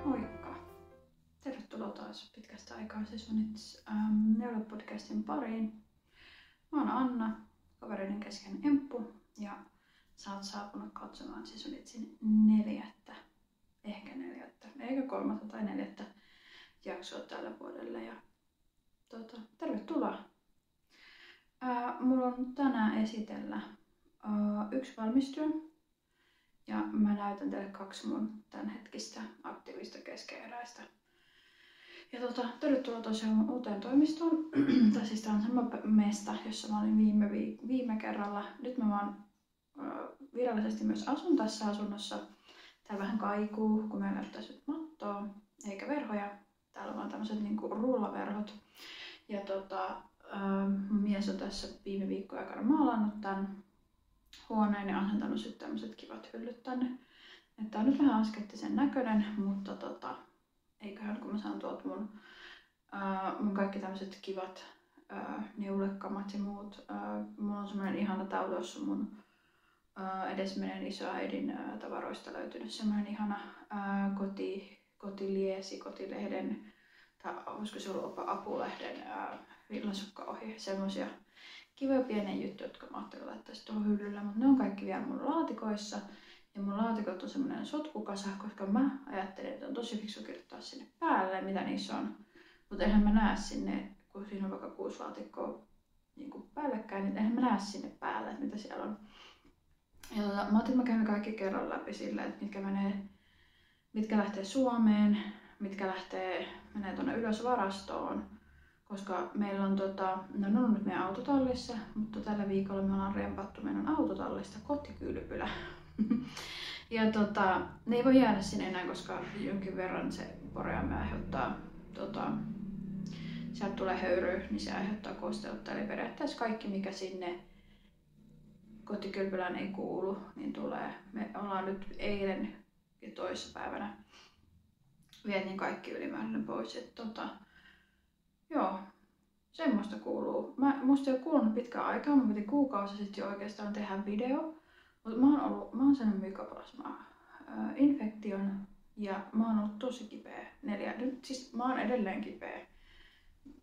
Moikka! Tervetuloa taas pitkästä aikaa Sesonits Neuro-podcastin pariin. Mä oon Anna, kavereiden kesken Emppu, ja sä oot saapunut katsomaan Sesonitsin ehkä kolmatta tai neljättä jaksoa tällä vuodella. Ja tervetuloa! Mulla on tänään esitellä yksi valmistyö. Ja mä näytän teille 2 mun tämänhetkistä aktiivista keskeneräistä. Ja tervetuloa tosiaan mun uuteen toimistoon. Tai siis tää on sama mesta, jossa mä olin viime kerralla. Nyt mä vaan virallisesti myös asun tässä asunnossa. Täällä vähän kaikuu, kun meillä ei ole tässä mattoa eikä verhoja. Täällä on vaan tämmöset niinku rullaverhot. Ja mun mies on tässä viime viikkojen aikana maalannut tän huoneen ja asentanut sitten tämmöiset kivat hyllyt tänne. Tää on nyt vähän askettisen näköinen, mutta eiköhän kun mä saan tuolta mun kaikki tämmöiset kivat neulekamat ja muut. Mulla on semmoinen ihana taulu, jossa mun edesmenen isoäidin tavaroista löytynyt semmoinen ihana kotilehden, tai olisiko se ollut apulehden villasukkaohje. Semmoisia kivoja pieniä juttuja, jotka mä ajattelin laittaa tuohon hyllylle, mutta ne on kaikki vielä mun laatikoissa. Ja mun laatikot on semmoinen sotkukasa, koska mä ajattelin, että on tosi fiksu kirjoittaa sinne päälle, mitä niissä on. Mutta eihän mä näe sinne, kun siinä on vaikka 6 laatikkoa niin päällekkäin, niin eihän mä näe sinne päälle, että mitä siellä on. Ja mä ajattelin, että mä käyn kaikki kerran läpi sillä, että mitkä lähtee Suomeen, mitkä menee tuonne ylös varastoon. Koska meillä on, ne on ollut nyt meidän autotallissa, mutta tällä viikolla me ollaan rempattu meidän autotallista kotikylpylä. Ja ne ei voi jäädä sinne enää, koska jonkin verran se poreamme aiheuttaa, sieltä tulee höyryä, niin se aiheuttaa kosteutta. Eli periaatteessa kaikki, mikä sinne kotikylpylään ei kuulu, niin tulee. Me ollaan nyt eilen ja toissapäivänä vietiin kaikki ylimääräinen pois. Joo, semmoista kuuluu. Musta ei ole kuulunut pitkään aikaa, mä piti kuukausi sitten jo oikeastaan tehdä video. Mutta mä oon saanut mykoplasma-infektion ja mä oon ollut tosi kipeä. Siis mä oon edelleen kipeä.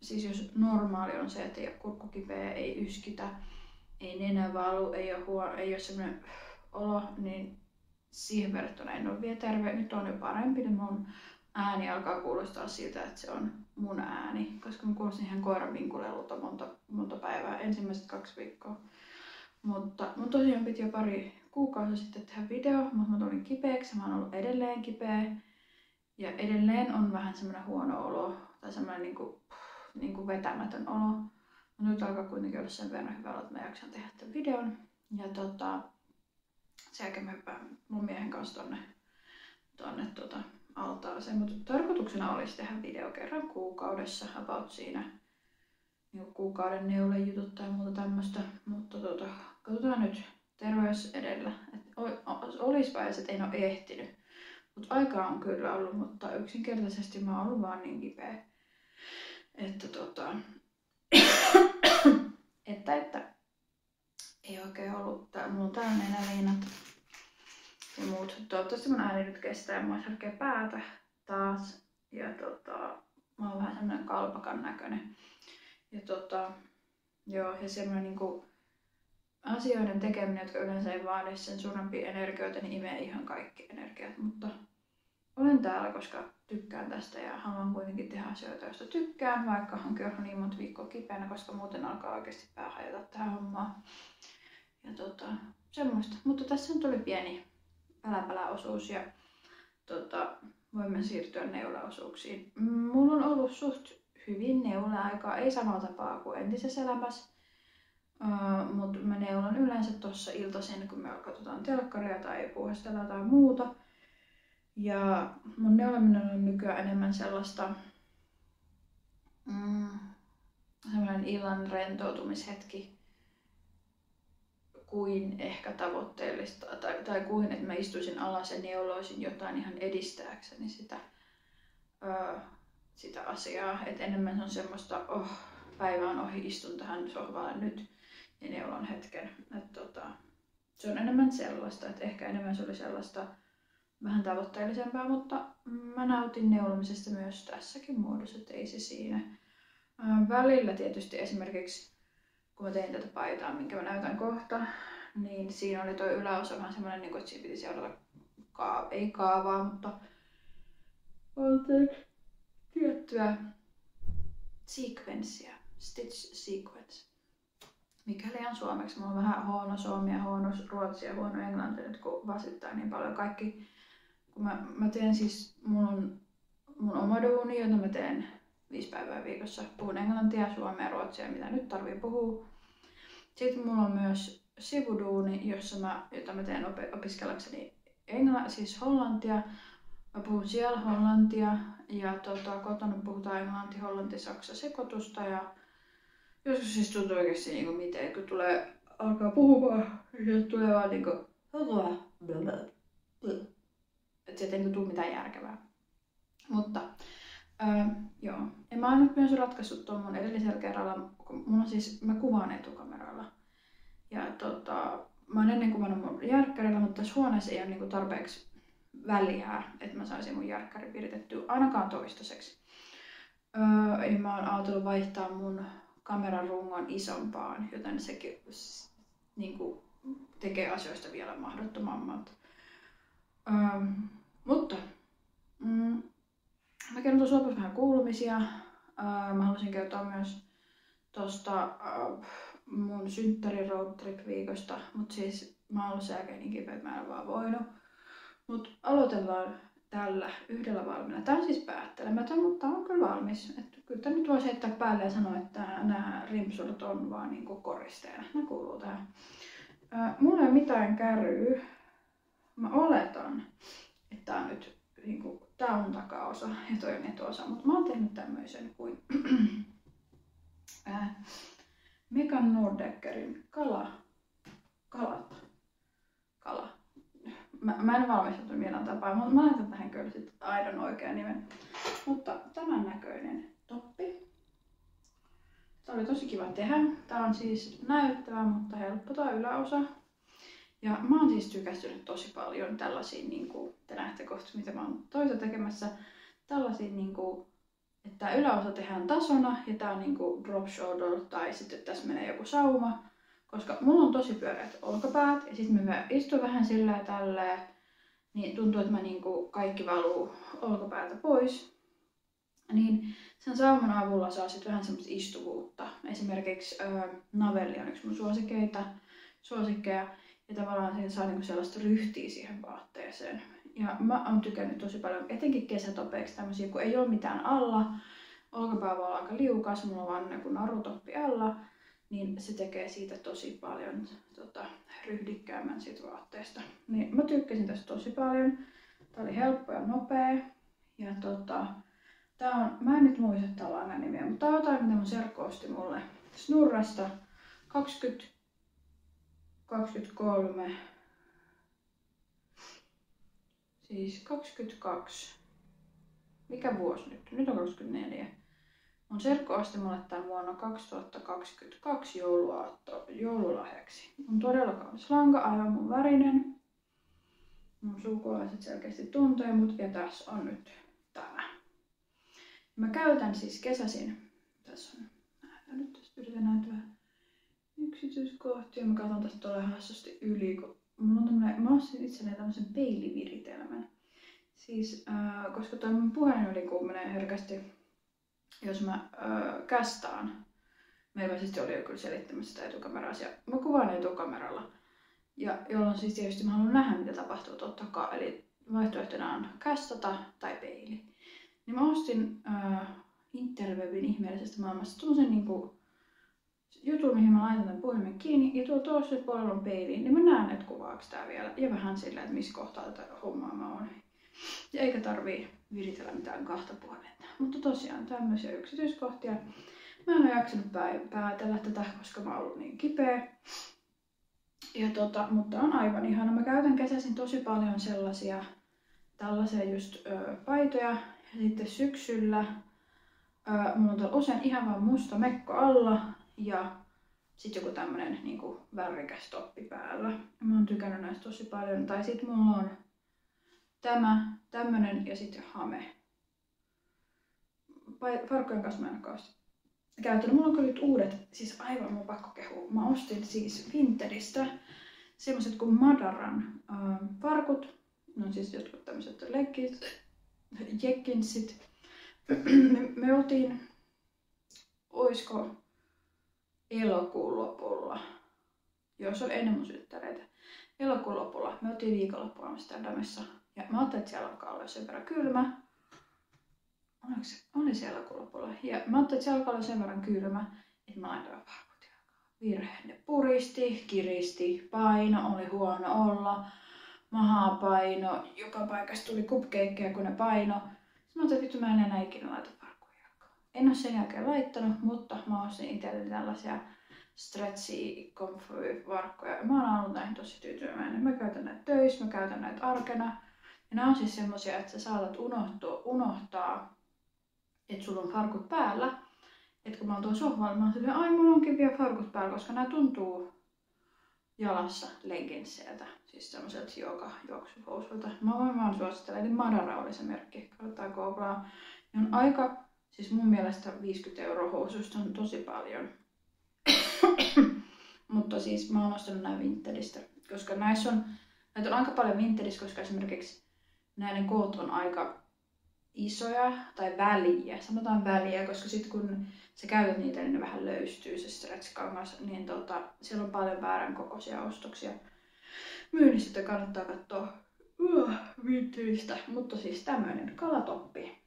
Siis jos normaali on se, että ei ole kurkku kipeä, ei yskitä, ei nenä valu, ei ole semmoinen olo, niin siihen verrattuna en ole vielä terve. Nyt on jo parempi, niin mun ääni alkaa kuulostaa siltä, että se on mun ääni, koska mä kuulostin ihan koiran vinkulelulta monta päivää, ensimmäiset 2 viikkoa. Mutta mun tosiaan piti jo pari kuukausi sitten tehdä video, mutta mä tulin kipeäksi, mä oon ollut edelleen kipeä. Ja edelleen on vähän semmoinen huono olo, tai semmoinen niinku vetämätön olo. Mutta nyt alkaa kuitenkin olla sen verran hyvä olo, että mä jaksan tehdä tämän videon. Ja sen jälkeen mä hyppään mun miehen kanssa tonne altaaseen. Mutta tarkoituksena olisi tehdä video kerran kuukaudessa, about siinä niin kuukauden neulejutut tai muuta tämmöstä. Mutta katsotaan nyt terveys edellä. Olis vai että en ole ehtinyt. Mutta aikaa on kyllä ollut, mutta yksinkertaisesti mä oon ollut vaan niin kipeä. Että ei oikein ollut. Mulla on täällä nenäliinat ja muut. Toivottavasti mun ääni nyt kestää ja mua särkee päätä taas. Ja mä oon vähän semmonen kalpakan näköinen. Ja joo, ja semmoinen niinku asioiden tekeminen, jotka yleensä ei vaadi sen suurempia energioita, niin imee ihan kaikki energiat. Mutta olen täällä, koska tykkään tästä ja haluan kuitenkin tehdä asioita, joista tykkään, vaikka onkin ollut niin monta viikkoa kipeänä, koska muuten alkaa oikeasti pää hajota tähän hommaan. Ja semmoista. Mutta tässä nyt oli pieni päläpälä-osuus ja voimme siirtyä neulaosuuksiin. Mulla on ollut suht hyvin neula-aikaa, ei samalla tapaa kuin entisessä elämässä. Mutta mä neulan yleensä tuossa iltaisin, kun me katsotaan telkkaria tai puuhastellaan tai muuta. Ja mun neulaminen on nykyään enemmän sellaista sellainen illan rentoutumishetki kuin ehkä tavoitteellista tai kuin että mä istuisin alas ja neuloisin jotain ihan edistääkseni sitä asiaa. Et enemmän se on semmoista, päivä on ohi, istun tähän sohvalle nyt ja neulon hetken. Se on enemmän sellaista, että ehkä enemmän se oli sellaista vähän tavoitteellisempaa, mutta mä nautin neulomisesta myös tässäkin muodossa, että ei se siinä. Välillä tietysti esimerkiksi, kun mä tein tätä paitaa, minkä mä näytän kohta, niin siinä oli toi yläosa vähän semmoinen, että siinä piti seurata ei kaavaa, mutta tiettyä sequencea, stitch sequence. Mikäli on suomeksi, mulla on vähän huono suomi ja huono ruotsi ja huono englanti nyt, kun vasittaa niin paljon kaikki. Kun mä teen siis, mun oma duuni, jota mä teen 5 päivää viikossa. Puhun englantia, suomea, ruotsia, mitä nyt tarvii puhua. Sitten mulla on myös sivuduuni, jota mä teen opiskellakseni siis hollantia. Mä puhun siellä hollantia ja kotona puhutaan englanti, hollanti, saksa sekoitusta ja joskus siis tuntuu oikeesti niinku miten, kun alkaa puhumaan, niin tulee vaan niinku että sieltä ei tule mitään järkevää. Mutta joo. Ja mä oon nyt myös ratkaissut tuon mun edellisellä kerralla, kun mä kuvaan etukameralla. Ja mä oon ennen kuvannut mun järkkärillä, mutta tässä huoneessa ei ole niinku tarpeeksi väliä, että mä saisin mun järkkäri piritettyä ainakaan toistaiseksi. Ja mä oon ajatellut vaihtaa mun kameran rungon isompaan, joten sekin niinku tekee asioista vielä mahdottomammat. Mutta mä kerron tuossa lopussa vähän kuulumisia. Mä haluaisin kertoa myös tosta mun synttäri roadtrip viikosta, mutta siis mä oon ollut sen jälkeen niin kipeä, että mä en vaan voinut. Mut aloitellaan tällä yhdellä valmiina. Tää on siis päättelemätön, mutta tää on kyllä valmis. Et kyllä tää nyt voisi heittää päälle ja sanoa, että nämä rimpsurit on vaan niinku koristeena. Ne kuuluu tähän. Mulla ei ole mitään käryä. Mä oletan, että tää on nyt niinku, tää on takaosa ja toi on etuosa, mutta mä oon tehnyt tämmöisen kuin Megan Nordeckerin kala. Mä en valmistunut millään tapaa, mutta mä laitan tähän kyllä sit aidon oikean nimen. Mutta tämän näköinen toppi. Tää oli tosi kiva tehdä. Tää on siis näyttävä, mutta helppo tää yläosa. Ja mä oon siis tykästynyt tosi paljon tällaisiin, niinku, te näette kohta mitä mä oon toista tekemässä, tällaisiin, niinku, että tää yläosa tehdään tasona ja tää on niinku drop shoulder tai sitten tässä menee joku sauma. Koska mulla on tosi pyöreät olkapäät ja sitten mä istun vähän sillä ja tällä, niin tuntuu, että mä niinku kaikki valuu olkapäältä pois. Niin sen sauman avulla saa sitten vähän semmoista istuvuutta. Esimerkiksi navelli on yksi mun suosikkeja. Ja tavallaan siihen saa niinku sellaista ryhtiä siihen vaatteeseen. Ja mä oon tykännyt tosi paljon, etenkin kesätopeiksi tämmösiä, kun ei ole mitään alla. Olkapää voi olla aika liukas, mulla on vaan joku narutoppi alla. Niin se tekee siitä tosi paljon ryhdikkäämmän siitä vaatteesta. Niin mä tykkäsin tästä tosi paljon. Tää oli helppo ja nopea. Ja tää on, mä en nyt muista tää langan nimiä, mutta tää on jotain, mitä mun serkku osti mulle Snurrasta 23, siis 22, mikä vuosi nyt? Nyt on 24. Mun serkku osti mulle tämän vuonna 2022 joululahjaksi. On todella kaunis lanka, aivan mun värinen. Mun sukulaiset selkeästi tuntee mut ja tässä on nyt tämä. Mä käytän siis kesäisin, tässä on, nyt tästä yritän näyttää yksityiskohtia. Mä katson tästä todella hassusti yli, kun mulla on tämmönen, mä ostin itselleen tämmösen peiliviritelmän. Siis, koska toi mun puhelinyliku menee herkästi, jos mä kästaan. Mä ilmeisesti oli joku selittämässä sitä etukameraa ja mä kuvaan etukameralla. Ja jolloin siis tietysti mä haluan nähdä mitä tapahtuu tuolta takaa. Eli vaihtoehtona on kästata tai peili. Niin mä ostin Interwebin ihmeellisestä maailmasta tommosen niinku jutun, mihin mä laitan tämän puhelimen kiinni. Ja tuolla toisella puolella on peiliin, niin mä näen, että kuvaaks tää vielä. Ja vähän sillä, että missä kohtaa tätä hommaa mä oon. Ja eikä tarvii viritellä mitään kahta puhelinta. Mutta tosiaan tämmöisiä yksityiskohtia. Mä en ole jaksanut päätellä tätä, koska mä oon ollut niin kipeä. Ja mutta on aivan ihana. Mä käytän kesäisin tosi paljon tällaisia just paitoja. Ja sitten syksyllä mulla on täällä usein ihan vaan musta mekko alla. Ja sitten joku tämmönen niinku värikäs toppi päällä. Ja mä oon tykännyt näistä tosi paljon. Tai sit mulla on tämmönen ja sitten hame. Farkkujen kanssa mä en ole kauheasti käyttänyt. Mulla on kyllä nyt uudet, siis aivan mun pakko kehua. Mä ostin siis Vinteristä semmoset kuin Madaran farkut. Ne on siis jotkut tämmöset jekkinsit. Me oltiin, oisko elokuun lopulla, joo se oli ennen mun synttäreitä, elokuun lopulla me oltiin viikonloppu Amsterdamissa ja mä ajattelin, että siellä alkaa olla sen verran kylmä. Oli se elokuun lopulla. Ja mä ajattelin, että siellä alkaa olla sen verran kylmä, että mä laitoin farkut jalkaan. Virhe, ne puristi, kiristi, paino oli huono olla, mahapaino, joka paikassa tuli cupcakeja kun ne paino. Sitten mä ajattelin, että vittu mä en enää ikinä laita farkkuja jalkaan. En ole sen jälkeen laittanut, mutta mä ostin itselleni tällaisia stretchy comfy farkkuja. Mä oon ollut näihin tosi tyytyväinen. Mä käytän näitä töissä, mä käytän näitä arkena. Ja nämä on siis semmosia, että sä saatat unohtaa, että sulla on farkut päällä. Et kun mä oon tuolla sohvalla, mä oon silleen, ai mulla onkin vielä farkut päällä, koska nämä tuntuu jalassa legginsseiltä. Siis semmoiselta juoksuhousuilta. Mä voin vaan suositella, eli Madara oli se merkki. Kannattaa googlaa. Ne on aika, siis mun mielestä 50 € housuista on tosi paljon. Mutta siis mä oon ostanut nää Vinteristä, koska näitä on aika paljon Vinterissä, koska esimerkiksi näiden koot on aika isoja tai väliä, sanotaan väliä, koska sitten kun sä käytät niitä, niin ne vähän löystyy se stretch-kangas, niin siellä on paljon väärän kokoisia ostoksia myynnissä, että kannattaa katsoa Vinteristä. Mutta siis tämmöinen kalatoppi.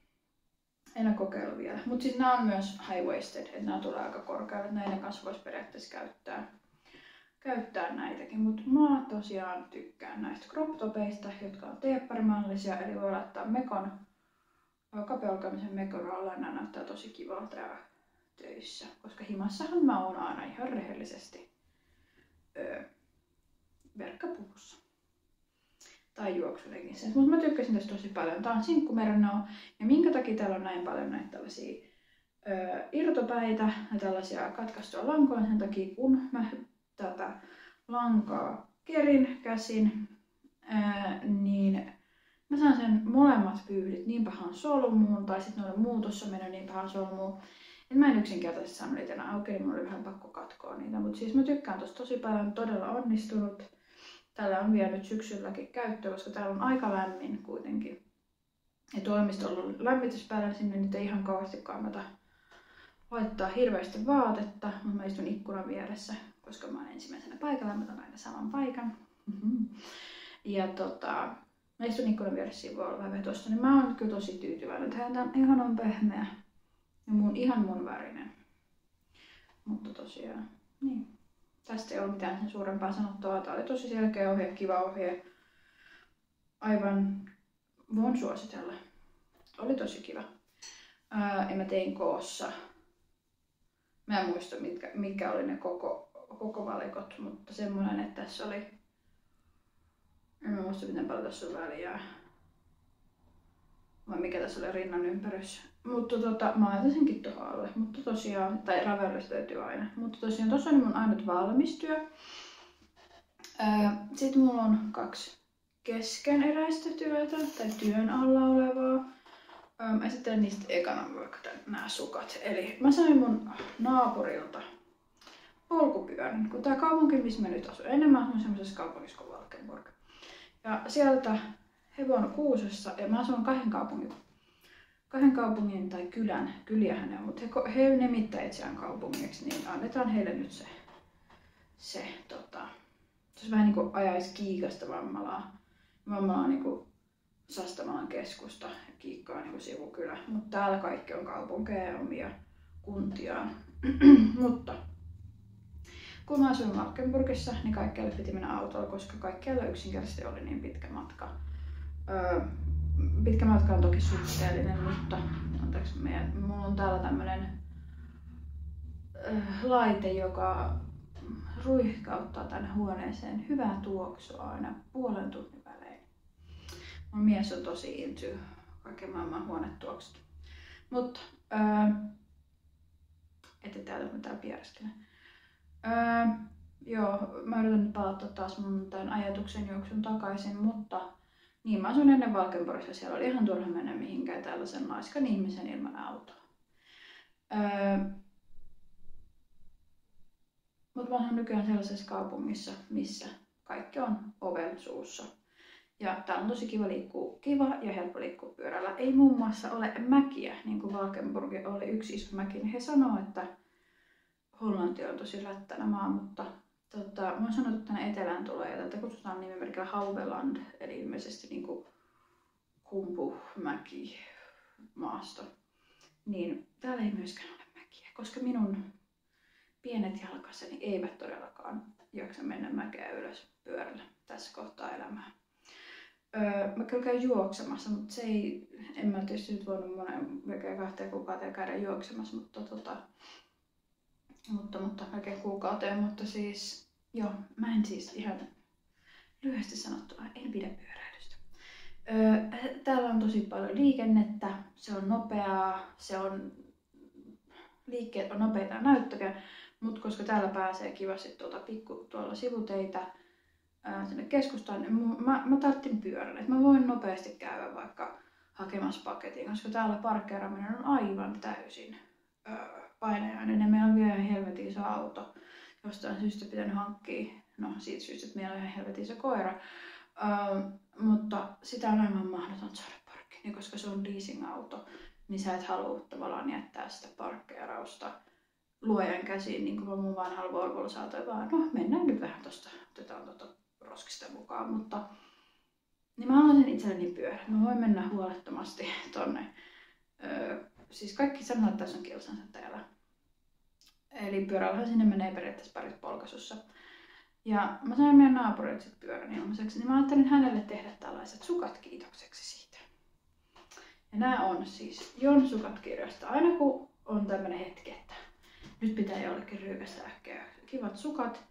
En ole kokeillut vielä, mutta siis nämä on myös high-waisted, että nämä tulee aika korkealle, että näiden kanssa voisi periaatteessa käyttää näitäkin, mutta mä tosiaan tykkään näistä crop topeista, jotka on teepparimallisia, eli voi laittaa kapealkaamisen mekon alla, nämä näyttää tosi kivalta ja töissä, koska himassahan mä oon aina ihan rehellisesti verkkapuvussa tai juoksulegissä, mutta mä tykkäsin tästä tosi paljon. Tää on sinkkumerino, ja minkä takia täällä on näin paljon näitä tällaisia irtopäitä ja tällaisia katkaistua lankoja, sen takia kun mä tätä lankaa kerin käsin, niin mä saan sen molemmat pyyhit niin pahaan solmuun, tai sitten noille muutossa mennyt niin pahaan solmuun, että mä en yksinkertaisesti saanut niitä enää auki, niin mulla oli vähän pakko katkoa niitä, mutta siis mä tykkään tosta tosi paljon, todella onnistunut. Tällä on vielä nyt syksylläkin käyttö, koska täällä on aika lämmin kuitenkin. Ja toimistolla on lämmitys päällä, niin sinne nyt ei ihan kauheasti kannata laittaa hirveästi vaatetta, mutta mä istun ikkunan vieressä, koska mä oon ensimmäisenä paikalla, mä otan aina saman paikan. Ja mä istun ikkunan vieressä, siinä voi olla vetosta, niin mä oon kyllä tosi tyytyväinen. Tää on ihanan pehmeä ja ihan mun värinen. Mutta tosiaan, niin. Tästä ei ole mitään sen suurempaa sanottavaa. Tää oli tosi selkeä ohje, kiva ohje. Aivan voin suositella. Oli tosi kiva. Ja mä tein koossa. Mä en muista mitkä oli ne koko valikot, mutta semmoinen, että tässä oli. En muista miten paljon tässä on väliä. Vai mikä tässä oli rinnan ympärys. Mutta mä laitan senkin tuohon alle. Mutta tosiaan, tai ravellista löytyy aina. Mutta tosiaan tossa on mun ainut valmistyö. Sitten mulla on 2 keskeneräistä työtä tai työn alla olevaa. Esittelen niistä ekana vaikka nämä sukat. Eli mä sain mun naapurilta polkupyörän, kun tää kaupunki, missä mä nyt asun. Ennen mä asun semmoisessa kaupungissa kuin Valkenburg. Ja sieltä he vuonna Kuusessa, ja mä asun 2 kaupungin tai kyliähän ne on, mutta he nimittää itseään kaupungiksi, niin annetaan heille nyt se vähän niinku ajaisi Kiikasta Vammalaa. Vammala on niinku Sastamalan keskusta ja Kiikka on niinku sivukylä, mutta täällä kaikki on kaupunkeja ja omia kuntiaan. Mutta kun mä asuin Valkenburgissa, niin kaikkialle piti mennä autolla, koska kaikkialla yksinkertaisesti oli niin pitkä matka. Pitkä matka on toki suhteellinen, mutta anteeksi, mulla on täällä tämmönen laite, joka ruihkauttaa tänne huoneeseen hyvää tuoksua aina puolen tunnin välein. Mun mies on tosi into kaiken maailman huonetuoksut. Mutta ette täältä mitään pieräskele. Joo, mä yritän nyt palata taas mun tämän ajatuksen juoksun takaisin, mutta Niin, mä asun ennen Valkeaporissa, siellä oli ihan turha mennä mihinkään tällaisen laiskan ihmisen ilman autoa. Mutta mä oon nykyään sellaisessa kaupungissa, missä kaikki on oven suussa. Ja täällä on tosi kiva ja helppo liikkua pyörällä. Ei muun muassa ole mäkiä, niin kuin Valkenburg oli yksi iso mäki. Niin he sanoo, että Hollanti on tosi lättänä maa, mutta mä oon sanonut, että tänne etelään tulee ja tätä kutsutaan nimimerkillä Hauveland, eli ilmeisesti niin kuin kumpumäki maasto. Niin täällä ei myöskään ole mäkiä, koska minun pienet jalkaseni eivät todellakaan jaksa mennä mäkeä ylös pyörällä tässä kohtaa elämää. Mä kyllä käyn juoksemassa, mutta se ei, en mä tietysti nyt voinut monen melkein 2 kuukauteen käydä juoksemassa, mutta melkein kuukauteen, mutta siis joo, mä en siis ihan lyhyesti sanottuna, en pidä pyöräilystä. Täällä on tosi paljon liikennettä, se on nopeaa, liikkeet on nopeita ja näyttäviä, mutta koska täällä pääsee kivasti tuolla sivuteitä sinne keskustaan, niin mä tarvitsin pyörän, että mä voin nopeasti käydä vaikka hakemassa paketin, koska täällä parkkeeraaminen on aivan täysin painajainen ja meillä on vielä ihan helvetin iso auto. Jostain syystä pitänyt hankkia, no siitä syystä, että meillä on ihan helvetin iso koira, mutta sitä on aivan mahdotonta saada parkkiin, ja koska se on leasing-auto, niin sä et halua tavallaan jättää sitä parkkeerausta luojan käsiin, niin kuin mä mun vanhalla Volvolla saatoin vaan, no mennään nyt vähän tosta, otetaan roskista mukaan, mutta niin mä haluan sen itselleni pyörän. Mä voin mennä huolettomasti tonne. Siis kaikki sanoo, että tässä on kilsansa täällä. Eli pyöräillähän sinne menee periaatteessa parit polkaisussa. Ja mä sain meidän naapurilta sit pyörän ilmaiseksi, niin mä ajattelin hänelle tehdä tällaiset sukat kiitokseksi siitä. Ja nää on siis Jon sukat kirjasta. Aina kun on tämmönen hetki, että nyt pitää jollekin ryykästä äkkiä kivat sukat.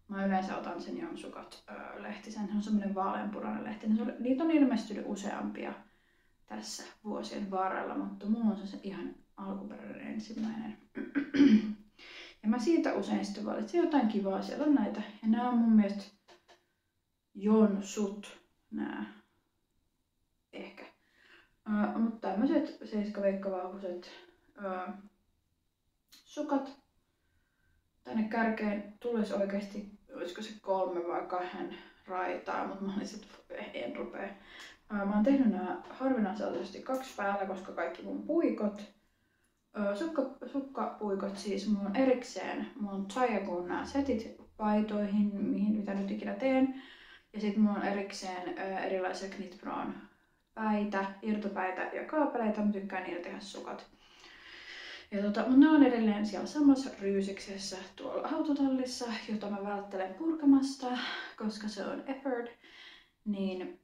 Mä yleensä otan sen Jon sukat lehtisen. Se on semmonen vaaleanpunainen lehti. Niitä on ilmestynyt useampia tässä vuosien varrella, mutta mulla on se ihan alkuperäinen ensimmäinen. Ja mä siitä usein sitten valitsen jotain kivaa. Siellä on näitä. Ja nää on mun mielestä Jon sut. Nää. Ehkä. Mutta tämmöiset 7-veikkavauhuiset sukat. Tänne kärkeen tulisi oikeasti, olisiko se 3 vai 2 raitaa, mutta mä olisin, en rupea. Mä oon tehnyt nää harvinaisesti 2 päällä, koska kaikki mun puikot, sukkapuikot siis, mulla on erikseen, mulla on Chayagun nää setit paitoihin, mitä nyt ikinä teen. Ja sit mulla on erikseen erilaisia Knitpron päitä, irtopäitä ja kaapeleita, mä tykkään niillä tehdä sukat. Ja mutta ne on edelleen siellä samassa ryysiksessä tuolla autotallissa, jota mä välttelen purkamasta, koska se on effort. Niin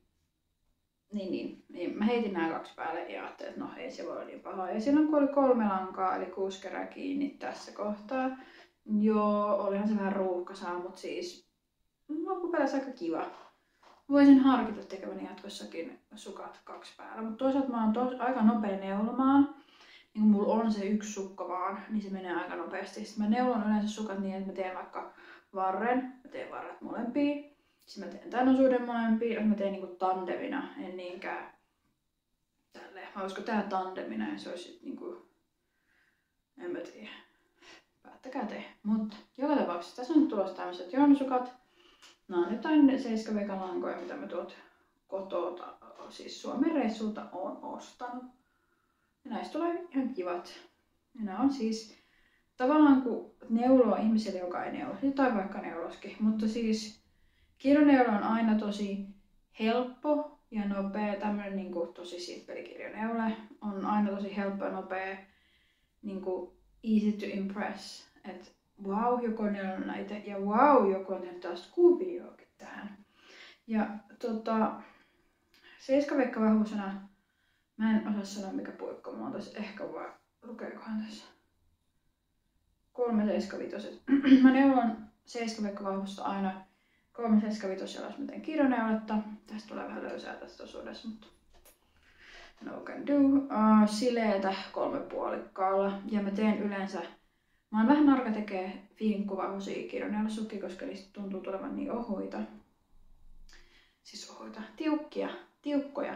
mä heitin nämä 2 päälle ja ajattelin, että no ei se voi olla niin pahaa. Ja silloin kun oli 3 lankaa, eli 6 kerää kiinni tässä kohtaa, joo, olihan se vähän ruuhkasaa, mutta siis loppupeleissä aika kiva. Voisin harkita tekeväni jatkossakin sukat 2 päällä, mutta toisaalta mä oon aika nopea neulomaan. Niin kun mulla on se 1 sukka vaan, niin se menee aika nopeasti. Sitten mä neulon yleensä sukat niin, että mä teen vaikka varren, mä teen varret molempiin. Sitten mä teen tän osuuden molempiin, mä teen niinku tandemina, en niinkään tälleen. Vai olisiko tää tandemina ja se olisi niinku, en mä tiedä. Päättäkää te. Mutta joka tapauksessa tässä on nyt tulossa tämmöiset jonsukat. Nää on jotain 7 vegan lankoja, mitä mä tuot kotota, siis Suomen reissulta oon ostanut. Ja näistä tulee ihan kivat. Ja nämä on siis tavallaan kun neuloo ihmiselle, joka ei neulo, tai vaikka neuloskin. Mutta siis kirjoneulo on aina tosi helppo ja nopea. Tämmönen niin kuin tosi simppeli kirjoneule on aina tosi helppo ja nopea. Niin kuin easy to impress. Että wow, joku on neulonut näitä ja wow, joku on tehnyt taas kuvioakin tähän. Ja 7-veikkavahvuusena mä en osaa sanoa mikä puikko mulla on tässä, ehkä vaan, lukeekohan tässä. 3 7-5. Mä neulon 7-veikkavahvusta aina 3 7-5, jos mä teen kirjoneuletta. Tästä tulee vähän löysää tästä osuudessa, mutta no can do. Sileetä 3 puolikkaalla ja mä teen yleensä, mä oon vähän arka tekee vinkkuvahvuisia kirjoneulosukkia, koska niistä tuntuu tulevan niin ohuita. Siis ohuita, tiukkoja.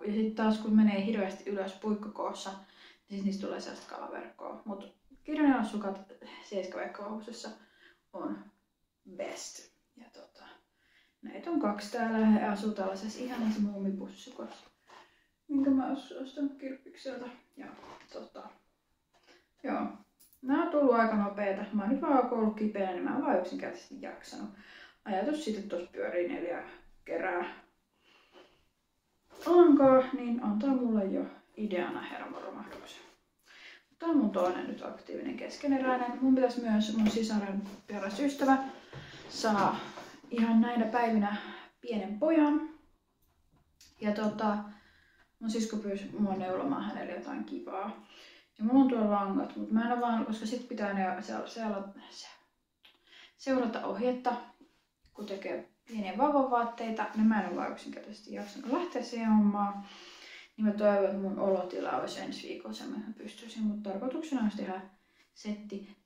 Ja sitten taas kun menee hirveästi ylös puikkokoossa, niin siis niistä tulee sellaista kalaverkkoa. Mutta kirjanelosukat 7-vauhosessa on best. Ja näitä on 2 täällä. He asuu tällaisessa ihanassa muumipussikossa, minkä mä ostan Kirppikseltä. Ja joo. Nämä on tullut aika nopeeta. Mä oon nyt vaan ollut kipeä, niin mä oon vaan yksinkertaisesti jaksanut. Ajatus siitä, että tuossa pyörii 4 kerää lankaa, niin antaa mulle jo ideana hermoromahduksen. Tämä on mun toinen nyt aktiivinen keskeneräinen. Mun pitäisi myös mun sisaren paras ystävä saa ihan näinä päivinä pienen pojan. Ja mun sisko pyysi mua neulomaan hänelle jotain kivaa. Ja mulla on tuolla langat, mutta mä en ole vaan, koska sit pitää seurata ohjetta, kun tekee pieniä vauvavaatteita, niin mä en ole vaan yksinkertaisesti jaksanut lähteä siihen hommaan. Niin mä toivon, että mun olotila olisi ensi viikolla semmoinen, että pystyisin, mutta tarkoituksena olisi tehdä setti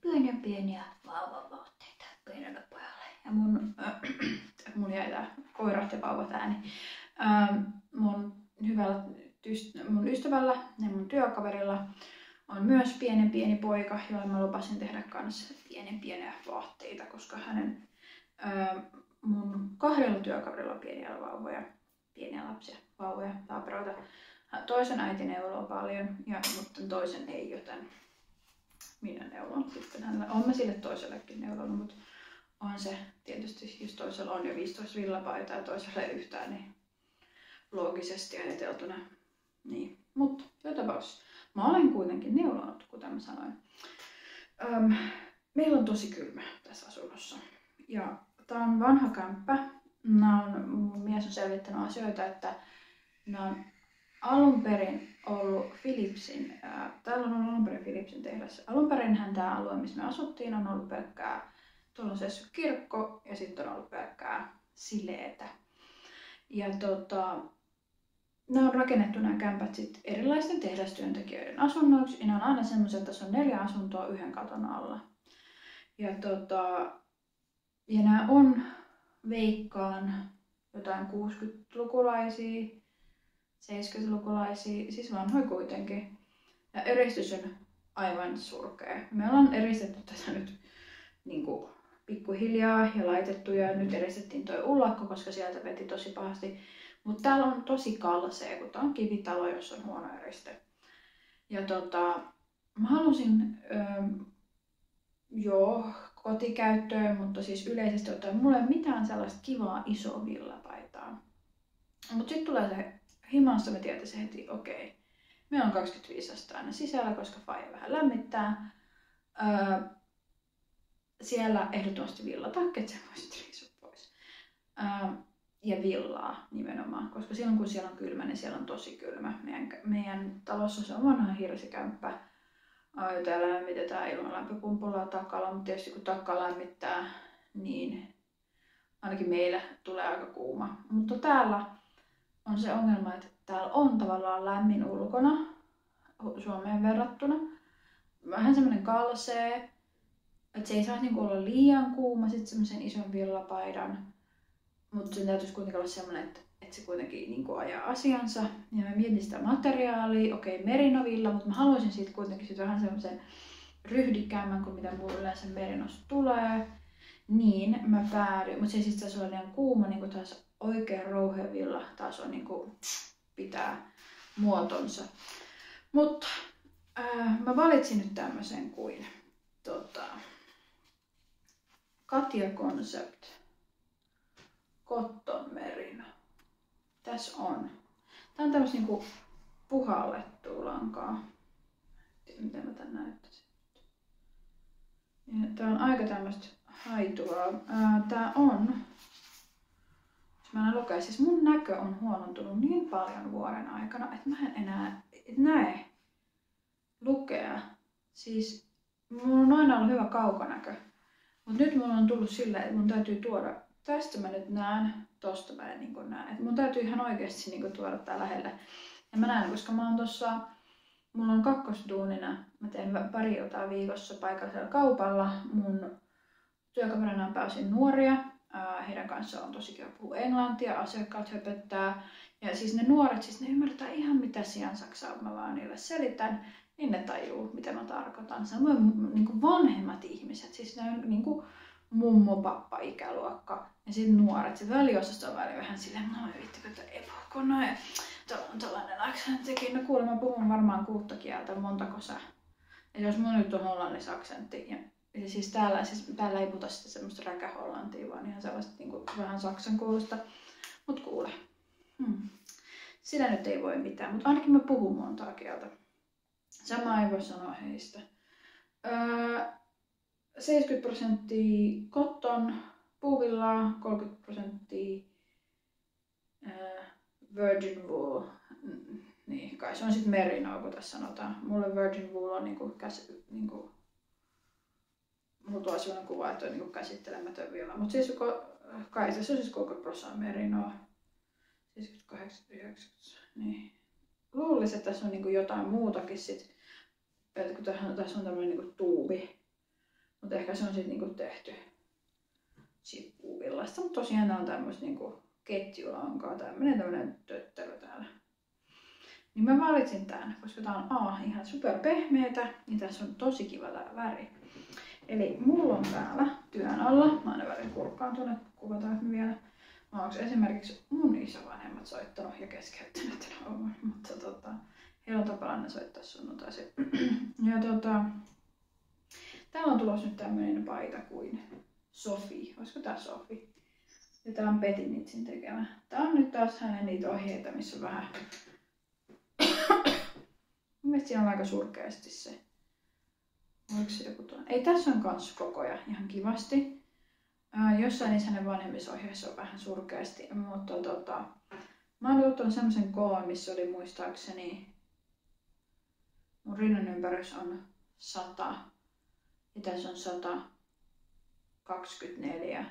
pieniä vauvavaatteita pienelle pojalle. Ja mun jäi tää koirat ja vauvat ääni. Mun ystävällä ja mun työkaverilla on myös pieni poika, jolle mä lupasin tehdä kans pieniä vaatteita, koska hänen mun 2 työkaverilla on pieniä vauvoja, pieniä lapsia, vauvoja, taaperoita. Toisen äiti neuloo paljon, mutta toisen ei, joten minä neulon sitten hänellä. Olen mä sille toisellekin neulonut, mutta on se tietysti, jos toisella on jo 15 villapaitaa ja toisella ei yhtään, niin loogisesti ajateltuna. Niin. Mutta joka tapauksessa mä olen kuitenkin neulonut, kuten mä sanoin. Meillä on tosi kylmä tässä asunnossa. Ja tää on vanha kämppä. Mun mies on selvittänyt asioita, että nämä on alun perin ollut Philipsin, täällä on ollut alun perin Philipsin tehdas. Alun perinhän tämä alue, missä me asuttiin, on ollut pelkkää, tuolla on se kirkko ja sitten on ollut pelkkää sileetä. Ja nämä on rakennettu nämä kämpät sit erilaisten tehdastyöntekijöiden asunnoiksi. Ja nämä on aina semmoisia, että tässä on 4 asuntoa yhden katon alla. Ja nämä on veikkaan jotain 60-lukulaisia, 70-lukulaisia, siis vanhoja kuitenkin. Ja eristys on aivan surkea. Me ollaan eristetty tätä nyt niin kuin pikkuhiljaa ja laitettu ja nyt eristettiin toi ullakko, koska sieltä veti tosi pahasti. Mutta täällä on tosi kalsea, kun tää on kivitalo, jossa on huono eriste. Ja mä halusin kotikäyttöön, mutta siis yleisesti ottaen mulla ei ole mitään sellaista kivaa isoa villapaitaa. Mutta sitten tulee se himassa, mä tietäisin heti, okei. Meillä on 25 astetta aina sisällä, koska faija vähän lämmittää. Siellä ehdottomasti villatakket, sen voisit riisua pois. Ja villaa nimenomaan, koska silloin kun siellä on kylmä, niin siellä on tosi kylmä. Meidän talossa se on vanha hirsikämppä, jota lämmitetään ilman lämpöpumpulla ja takalla, mutta tietysti kun takka lämmittää, niin ainakin meillä tulee aika kuuma. Mutta täällä on se ongelma, että täällä on tavallaan lämmin ulkona Suomeen verrattuna. Vähän semmoinen kalsee, että se ei saisi niinku olla liian kuuma, sitten semmoisen ison villapaidan. Mutta sen täytyisi kuitenkin olla semmoinen, että se kuitenkin niinku ajaa asiansa. Ja mä mietin sitä materiaalia, okei, merinovilla, mutta mä haluaisin siitä kuitenkin sit vähän semmoisen ryhdikkäämmän kuin mitä mulla yleensä merinosta tulee. Niin mä päädyin, mutta se ei siis ole liian kuuma, niin taas oikein rouhea villa taas on niinku pitää muotonsa. Mutta mä valitsin nyt tämmösen kuin Katja Concept Cotton Merino. Tässä on. Tää on tämmöstä niinku puhallettua lankaa. Miten mä tän näyttäisin? Ja tää on aika tämmöstä haituvaa. Tää on, jos mä lukea, siis mun näkö on huonontunut niin paljon vuoden aikana, että mä en enää näe lukea. Siis mulla on aina ollut hyvä kaukonäkö. Mut nyt mulla on tullut silleen, että mun täytyy tuoda, tästä mä nyt näen, tosta mä en niin näe. Et mun täytyy ihan oikeesti niin tuoda tää lähelle. Ja mä näen, koska mä oon tossa, mulla on kakkosduunina, mä teen pari iltaa viikossa paikallisella kaupalla. Mun työkaverina on pääosin nuoria, Heidän kanssaan on tosi kiva puhua englantia, asiakkaat höpöttää. Ja siis ne nuoret, siis ne ymmärtää ihan mitä siansaksaa mä vaan niille selitän, niin ne tajuu mitä mä tarkoitan. Samoin niin vanhemmat ihmiset, siis ne on niin kuin mummo, pappa, ikäluokka ja sitten nuoret. Se väliosasto on väliin vähän silleen, no vittikö, että epoiko noin, tällainen aksenttikin. No kuule, mä puhun varmaan 6 kieltä, montako sä. Ja jos mun nyt on hollannis-aksentti, ja siis täällä ei puhuta sitä semmoista räkähollantia, vaan ihan sellaista niin kuin vähän saksan kuulosta. Mut kuule, sillä nyt ei voi mitään, mutta ainakin mä puhun montaa kieltä. Sama ei voi sanoa heistä. 70% cotton, puuvillaa, 30% virgin wool. Niin, kai se on sitten merino, kun tässä sanotaan. Mulle virgin wool on mulla tuo sellainen kuva, että on niinku käsittelemätön villa. Mutta siis kai se on siis 30% merinoa. 78, niin. Luulisin, että tässä on niinku jotain muutakin sit. Että kun tässä on tämmöinen niinku tuubi. Mutta ehkä se on sitten niinku tehty siitä puuvillasta. Mutta tosiaan tää on tämmöistä niinku ketjulankaa. Tämmönen tötterö täällä. Niin mä valitsin tän, koska tää on ihan super pehmeetä, niin tässä on tosi kiva tää väri. Eli mulla on täällä työn alla, mä aina välillä kurkkaan tuonne, kuvataan vielä. Mä oon esimerkiksi mun isovanhemmat soittanut ja keskeyttänyt mutta heillä on tapana soittaa sunnuntaisin. Ja täällä on tulossa nyt tämmönen paita kuin Sofi, olisiko tää Sofi? Ja tää on Petinitsin tekemä. Tää on nyt taas hänen niitä ohjeita, missä on vähän mun mielestä siinä on aika surkeasti se. Oliko se joku tuo? Ei, tässä on kans kokoja ihan kivasti. Jossain niissä hänen vanhemmissa ohjeissa on vähän surkeasti, mutta mä oon ottanut semmosen koon, missä oli muistaakseni mun rinnan ympärys on 100 ja tässä on 124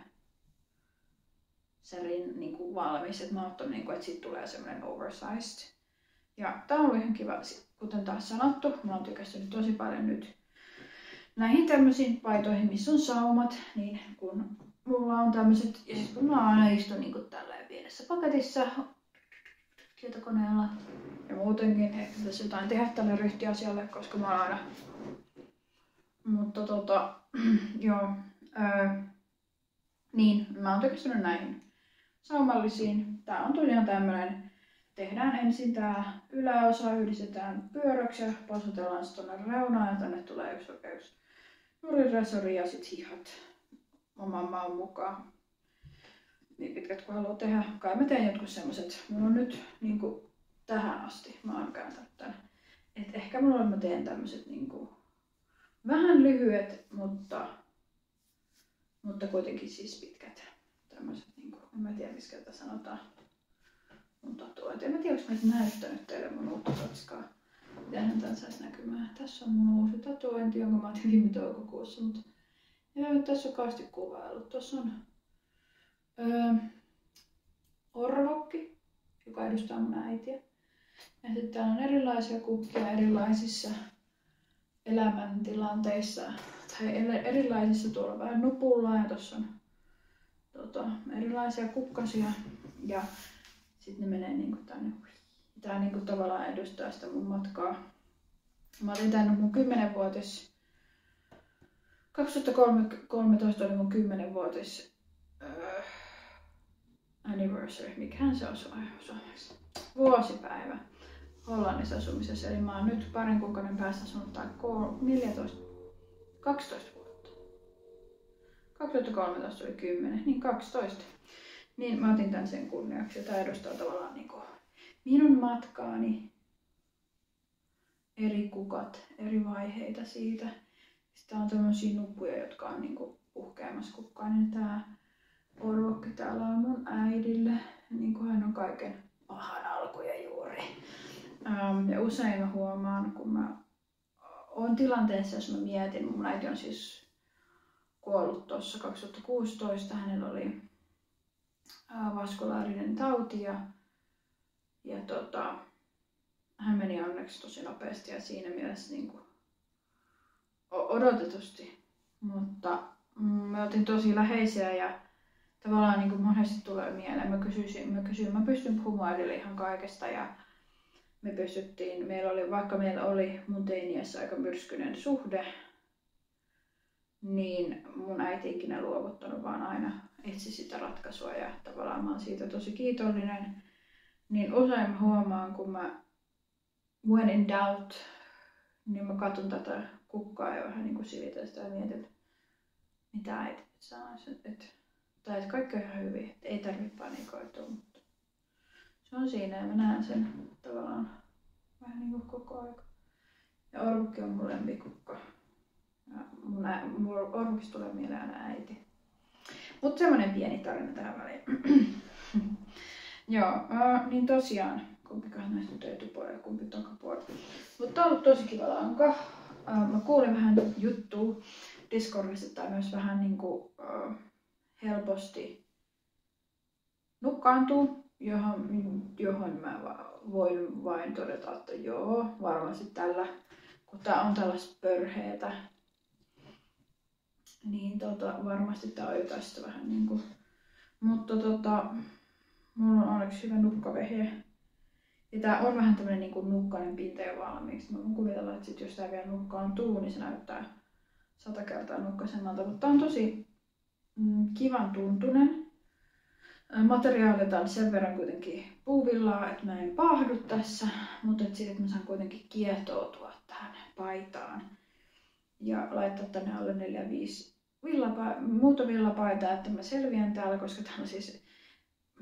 se niin valmis, että mä oon ottanut, niin kuin, että siitä tulee semmonen oversized. Ja tää on ollut ihan kiva, kuten taas sanottu, mä oon tykästynyt tosi paljon nyt näihin tämmöisiin paitoihin, missä on saumat, niin kun mulla on tämmöiset, ja sit kun mä aina istun niin kuin tälleen pienessä paketissa tietokoneella ja muutenkin, ehkä tässä jotain tehdä tälle ryhtiasialle, koska mä oon aina, mutta joo, niin mä oon tykästynyt näihin saumallisiin. Tää on tosiaan tämmönen, tehdään ensin tää yläosa, yhdistetään pyöröksi ja pasotellaan se tonne reunaan ja tänne tulee yksi nurinresori ja sit hihat oman maun mukaan. Niin pitkät kun haluaa tehdä. Kai mä teen jotkut semmoset. Mulla on nyt niinku tähän asti mä oon kääntänyt tän. Et ehkä mä teen tämmöset niinku vähän lyhyet, mutta kuitenkin siis pitkät. Tämmöset niinku, en mä tiedä miskä tätä sanotaan. Mun tatuointi. En mä tiedä, onko mä näyttänyt teille mun uutta tatskaa. Mitenhän tän saisi näkymään. Tässä on mun uusi tatuointi, jonka mä otin viime toukokuussa. Mutta tässä on kauheasti kuvailut. Tuossa on orvokki, joka edustaa mun äitiä. Ja sitten täällä on erilaisia kukkia erilaisissa elämäntilanteissa. Tai erilaisissa tuolla vähän nupulla ja tuossa on erilaisia kukkasia. Ja sitten ne menee niinku tänne. Tää niinku tavallaan edustaa sitä mun matkaa. Mä olin tänne mun 10-vuotis. 2013 oli mun 10-vuotis anniversary. Mikähän se on suomeksi? Vuosipäivä Hollannissa asumisessa. Eli mä oon nyt parin kuukauden päästä asunut 12 vuotta. 2013 oli 10, niin 12. Niin mä otin tän sen kunniaksi ja tää edustaa tavallaan niinku minun matkaani. Eri kukat, eri vaiheita siitä. Sitten on tämmösiä nuppuja, jotka on niinku puhkeamassa kukkaan. Niin tää orvokki täällä on mun äidille. Niin kuin hän on kaiken pahan alku ja juuri. Ja usein mä huomaan, kun mä oon tilanteessa, jos mä mietin, mun äiti on siis kuollut tuossa 2016. Hänellä oli vaskulaarinen tauti ja hän meni onneksi tosi nopeasti ja siinä mielessä niin kuin odotetusti, mutta me oltiin tosi läheisiä ja tavallaan niin kuin monesti tulee mieleen. Mä pystyn puhumaan edelle ihan kaikesta ja vaikka meillä oli mun teiniässä aika myrskyinen suhde, niin mun äiti ei ikinä luovuttanut, vaan aina etsi sitä ratkaisua ja tavallaan mä oon siitä tosi kiitollinen. Niin usein mä huomaan, kun mä when in doubt, niin mä katson tätä kukkaa ja vähän niin kuin silitän sitä ja mietin, että mitä äiti sanoisi, että kaikki on ihan hyvin, että ei tarvitse panikoitua, mutta se on siinä ja mä näen sen tavallaan vähän niin kuin koko aika. Ja Orvukki on mun lempikukka. Mulla Orvukista tulee mieleen aina äiti. Mutta semmonen pieni tarina tähän väliin. Joo, niin tosiaan, kumpikohan näistä nyt etupuolella ja kumpi takapuolella. Mutta tää on ollut tosi kiva lanka. Mä kuulin vähän juttua Discordissa, tai myös vähän niinku helposti nukkaantuu, johon mä voin vain todeta, että joo, varmasti tällä, kun tää on tällaista pörheetä, niin varmasti tää on jotain vähän niinku, mutta mulla on onneksi hyvä nukkavehje. Ja tää on vähän tämmönen niinku nukkainen pinta jo valmiiksi. Mä voin kuvitella, että sit jos tää vielä nukkaantuu, niin se näyttää 100 kertaa nukkasemmalta. Mutta tää on tosi kivan tuntunen. Materiaalilta on sen verran kuitenkin puuvillaa, että mä en paahdu tässä. Mutta sitten mä saan kuitenkin kiehtoutua tähän paitaan. Ja laittaa tänne alle 4-5 muuta villapaitaa, että mä selviän täällä, koska täällä siis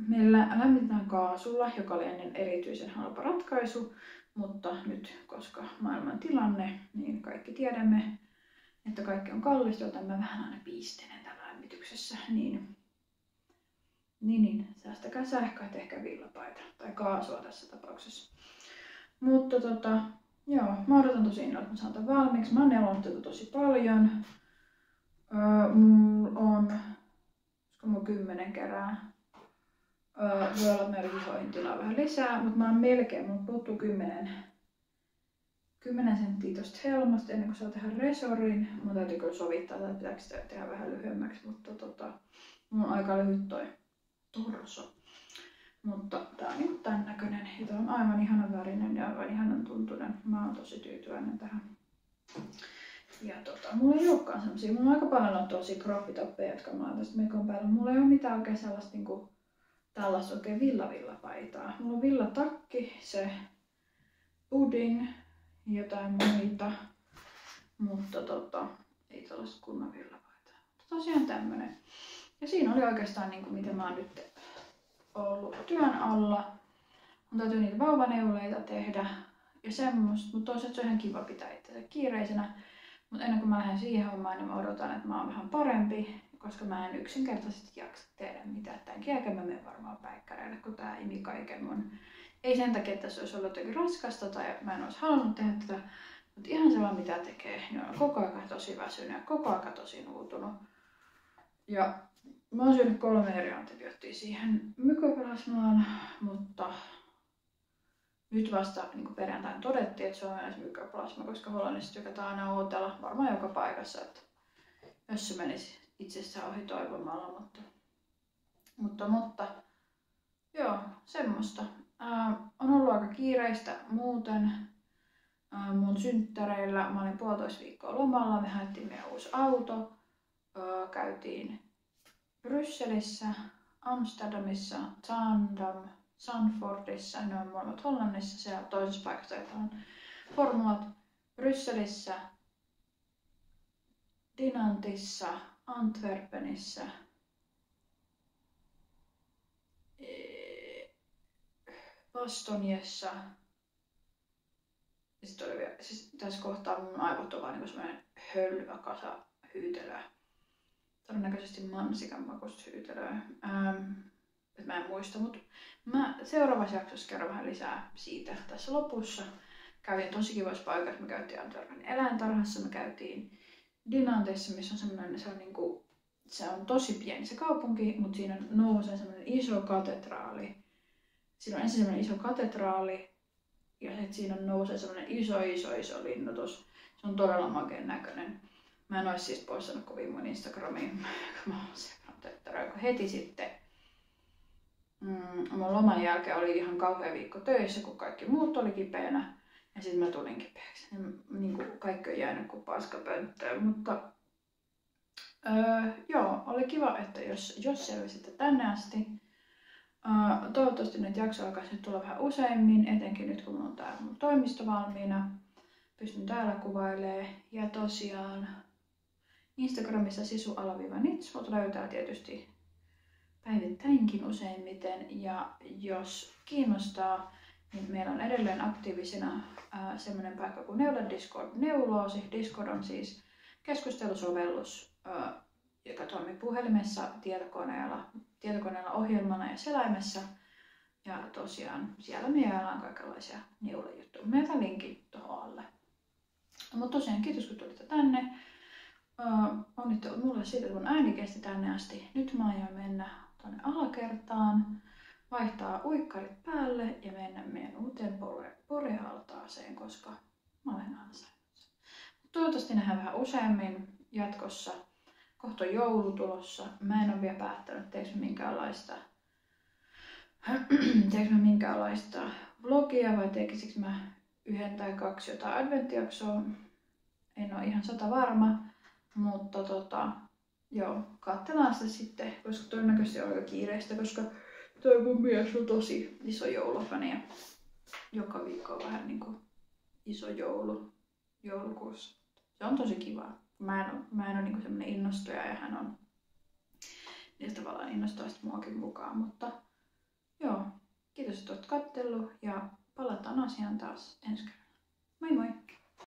meillä lämmitetään kaasulla, joka oli ennen erityisen halpa ratkaisu, mutta nyt, koska maailman tilanne, niin kaikki tiedämme, että kaikki on kallista, joten mä vähän aina piistelen täällä lämmityksessä, niin säästäkää sähköä, tehkää villapaita, tai kaasua tässä tapauksessa. Mutta joo, mä odotan tosi innolla, että mä saan tämän valmiiksi. Mä oon neulonut tätä tosi paljon. Mulla on 10 kerää. Voi olla, että meillä isoihin tilaa vähän lisää, mutta mä oon melkein, mun puuttuu 10 senttiä tosta helmasta ennen kuin saa tehdä resorin. Mun täytyy kyllä sovittaa, että pitääkö sitä tehdä vähän lyhyemmäksi, mutta mun on aika lyhyt toi torso. Mutta tää on niinku tän näköinen ja tää on aivan ihanan värinen ja aivan ihanan tuntunen. Mä oon tosi tyytyväinen tähän. Ja mulla ei olekaan semmosia, mulla on aika paljon on tosi kroppitoppeja, jotka mä oon tästä mekon päällä. Mulla ei oo mitään oikein sellaista niinku tällaista oikein villavillapaitaa. Mulla on villatakki, se pudding ja jotain muita, mutta ei tällaista kunnon villapaitaa. Mutta tosiaan tämmönen. Ja siinä oli oikeastaan niinku miten mä oon nyt ollut työn alla. Mun täytyy niitä vauvaneuleita tehdä ja semmoista, mutta toisaalta se on ihan kiva pitää itseänsä kiireisenä. Mutta ennen kuin mä lähden siihen hommaan, niin mä odotan, että mä oon vähän parempi, koska mä en yksinkertaisesti jaksa tehdä mitään. Tämän jälkeen mä menen varmaan päikkäreille, kun tää imi kaiken mun. Ei sen takia, että se olisi ollut jotenkin raskasta tai mä en olisi halunnut tehdä tätä, mutta ihan se vaan mitä tekee, niin on koko ajan tosi väsynyt ja koko ajan tosi nuutunut. Ja mä oon syönyt 3 eri antibioottia siihen mykoplasmaan, mutta nyt vasta niin perjantaina todettiin, että se on edes mykoplasma, koska Hollannissa tykätään aina ootella varmaan joka paikassa, että jos se menisi itsessään ohi toivomalla, mutta joo, semmoista. On ollut aika kiireistä muuten. Mun synttäreillä mä olin 1,5 viikkoa lomalla, me haettiin meidän uusi auto, käytiin Brysselissä, Amsterdamissa, Zaandam, Zandvoortissa, ne on molemmat Hollannissa, siellä toisessa paikassa on formulat, Brysselissä, Dinantissa, Antwerpenissä, Bastoniessa. Ja sitten oli vielä, siis tässä kohtaa mun aivot on vaan niin semmoinen hölmö kasa hyytelöä. Todennäköisesti mansikan makuista hyytelöä. Mä en muista, mutta mä seuraavassa jaksossa kerron vähän lisää siitä tässä lopussa. Kävin tosi kivassa paikassa, me käytiin Antwerpenin eläintarhassa, me käytiin Dinantissa, missä on semmoinen, se on tosi pieni se kaupunki, mutta siinä nousee semmoinen iso katedraali. Siinä on ensin semmoinen iso katedraali ja sitten siinä nousee semmoinen iso linnoitus. Se on todella makeen näköinen. Mä en ois siis postannut kovin mun Instagramiin, kun mä oon seurannut kun heti sitten mun loman jälkeen oli ihan kauhea viikko töissä, kun kaikki muut oli kipeänä. Ja sitten mä tulin kipeäksi. Ja niin kuin kaikki on jäänyt kuin paskapönttöön. Mutta joo, oli kiva, että jos selvisitte tänne asti. Toivottavasti nyt jakso alkaisi nyt tulla vähän useimmin, etenkin nyt kun on tää mun toimisto valmiina. Pystyn täällä kuvailemaan. Ja tosiaan Instagramissa sisu_nits, mut löytää tietysti päivittäinkin useimmiten. Ja jos kiinnostaa, niin meillä on edelleen aktiivisena semmoinen paikka kuin Neula Discord Neuloosi. Discord on siis keskustelusovellus, joka toimii puhelimessa, tietokoneella ohjelmana ja selaimessa. Ja tosiaan siellä me jaellaan kaikenlaisia neulajuttuja. Mä jätän linkin tuohon alle. Mutta tosiaan kiitos kun tulitte tänne. Onnittelut mulle siitä, että mun ääni kesti tänne asti. Nyt mä aion mennä tuonne alakertaan, vaihtaa uikkarit päälle ja mennä meidän uuteen porealtaaseen, koska mä olen ansainnut sen. Toivottavasti nähdään vähän useammin jatkossa. Kohta on joulu tulossa. Mä en ole vielä päättänyt, teekö mä minkäänlaista vlogia vai tekisikö mä 1 tai 2 jotain adventtijaksoa. En ole ihan 100% varma, mutta joo, katsellaan sitä sitten, koska todennäköisesti on aika kiireistä, koska toi mun mies on tosi iso joulufani ja joka viikko on vähän niinku iso joulukuussa. Se on tosi kiva. Mä en ole niinku semmonen innostuja ja hän on niistä tavallaan innostaa sit muakin mukaan, mutta joo, kiitos että oot katsellut ja palataan asiaan taas ensi kerralla. Moi moi!